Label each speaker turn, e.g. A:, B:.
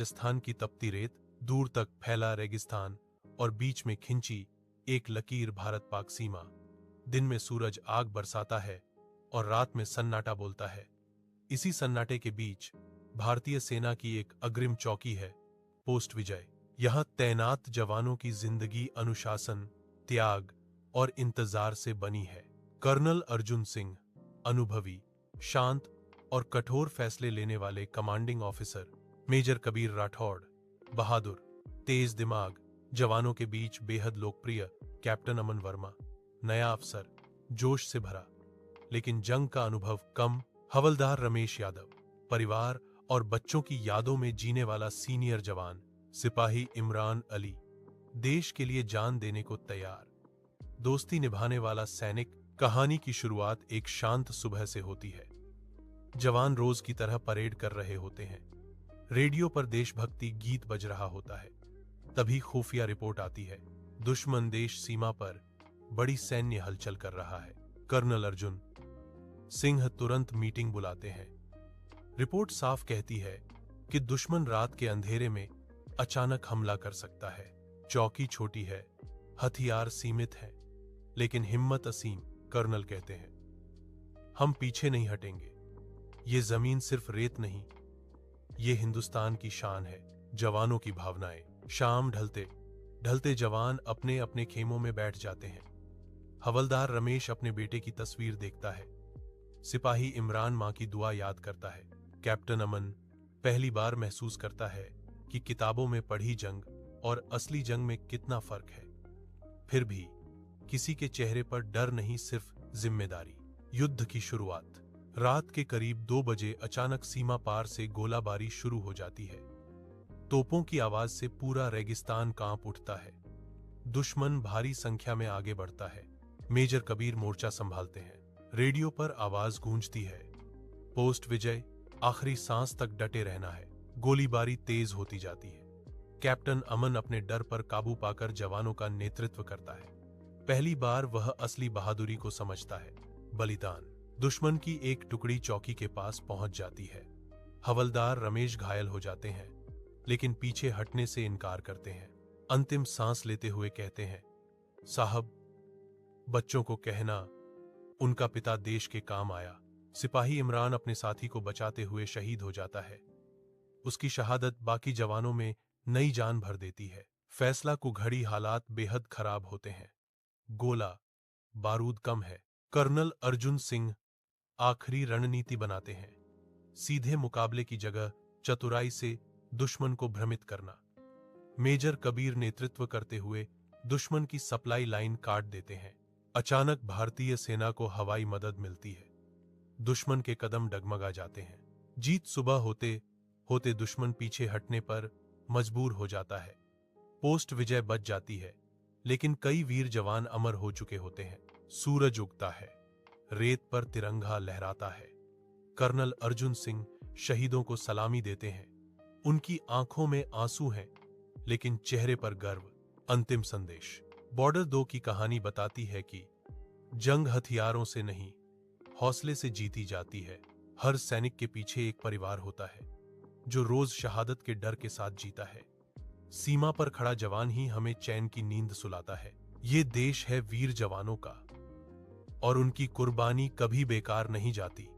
A: राजस्थान की तपती रेत, दूर तक फैला रेगिस्तान और बीच में खिंची एक लकीर भारत पाक सीमा। दिन में सूरज आग बरसाता है और रात में सन्नाटा बोलता है। इसी सन्नाटे के बीच भारतीय सेना की एक अग्रिम चौकी है, पोस्ट विजय। यहां तैनात जवानों की जिंदगी अनुशासन, त्याग और इंतजार से बनी है। कर्नल अर्जुन सिंह, अनुभवी, शांत और कठोर फैसले लेने वाले commanding officer. Major Kabir Rathore, बहादुर, तेज दिमाग, जवानों के बीच बेहद लोकप्रिय। कैप्टन अमन वर्मा, नया अफसर, जोश से भरा लेकिन जंग का अनुभव कम। हवलदार रमेश यादव, परिवार और बच्चों की यादों में जीने वाला सीनियर जवान। सिपाही इमरान अली, देश के लिए जान देने को तैयार, दोस्ती निभाने वाला सैनिक। कहानी की शुरुआत एक शांत सुबह से होती है। जवान रोज की तरह परेड कर रहे होते हैं। रेडियो पर देशभक्ति गीत बज रहा होता है। तभी खुफिया रिपोर्ट आती है, दुश्मन देश सीमा पर बड़ी सैन्य हलचल कर रहा है। कर्नल अर्जुन सिंह तुरंत मीटिंग बुलाते हैं। रिपोर्ट साफ कहती है कि दुश्मन रात के अंधेरे में अचानक हमला कर सकता है। चौकी छोटी है, हथियार सीमित हैं, लेकिन हिम्मत असीम। कर्नल कहते हैं, हम पीछे नहीं हटेंगे। ये जमीन सिर्फ रेत नहीं, ये हिंदुस्तान की शान है। जवानों की भावनाएं। शाम ढलते ढलते जवान अपने अपने खेमों में बैठ जाते हैं। हवलदार रमेश अपने बेटे की तस्वीर देखता है। सिपाही इमरान मां की दुआ याद करता है। कैप्टन अमन पहली बार महसूस करता है कि किताबों में पढ़ी जंग और असली जंग में कितना फर्क है। फिर भी किसी के चेहरे पर डर नहीं, सिर्फ जिम्मेदारी। युद्ध की शुरुआत। रात के करीब 2 बजे अचानक सीमा पार से गोलाबारी शुरू हो जाती है। तोपों की आवाज से पूरा रेगिस्तान कांप उठता है। दुश्मन भारी संख्या में आगे बढ़ता है। मेजर कबीर मोर्चा संभालते हैं। रेडियो पर आवाज गूंजती है, पोस्ट विजय, आखिरी सांस तक डटे रहना है। गोलीबारी तेज होती जाती है। कैप्टन अमन अपने डर पर काबू पाकर जवानों का नेतृत्व करता है। पहली बार वह असली बहादुरी को समझता है। बलिदान। दुश्मन की एक टुकड़ी चौकी के पास पहुंच जाती है। हवलदार रमेश घायल हो जाते हैं, लेकिन पीछे हटने से इनकार करते हैं। अंतिम सांस लेते हुए कहते हैं, साहब, बच्चों को कहना उनका पिता देश के काम आया। सिपाही इमरान अपने साथी को बचाते हुए शहीद हो जाता है। उसकी शहादत बाकी जवानों में नई जान भर देती है। फैसला को घड़ी हालात बेहद खराब होते हैं। गोला बारूद कम है। कर्नल अर्जुन सिंह आखिरी रणनीति बनाते हैं। सीधे मुकाबले की जगह चतुराई से दुश्मन को भ्रमित करना। मेजर कबीर नेतृत्व करते हुए दुश्मन की सप्लाई लाइन काट देते हैं। अचानक भारतीय सेना को हवाई मदद मिलती है। दुश्मन के कदम डगमगा जाते हैं। जीत सुबह होते होते दुश्मन पीछे हटने पर मजबूर हो जाता है। पोस्ट विजय बच जाती है, लेकिन कई वीर जवान अमर हो चुके होते हैं। सूरज उगता है, रेत पर तिरंगा लहराता है। कर्नल अर्जुन सिंह शहीदों को सलामी देते हैं। उनकी आंखों में आंसू हैं, लेकिन चेहरे पर गर्व। अंतिम संदेश। बॉर्डर 2 की कहानी बताती है कि जंग हथियारों से नहीं, हौसले से जीती जाती है। हर सैनिक के पीछे एक परिवार होता है, जो रोज शहादत के डर के साथ जीता है। सीमा पर खड़ा जवान ही हमें चैन की नींद सुलाता है। ये देश है वीर जवानों का, और उनकी कुर्बानी कभी बेकार नहीं जाती।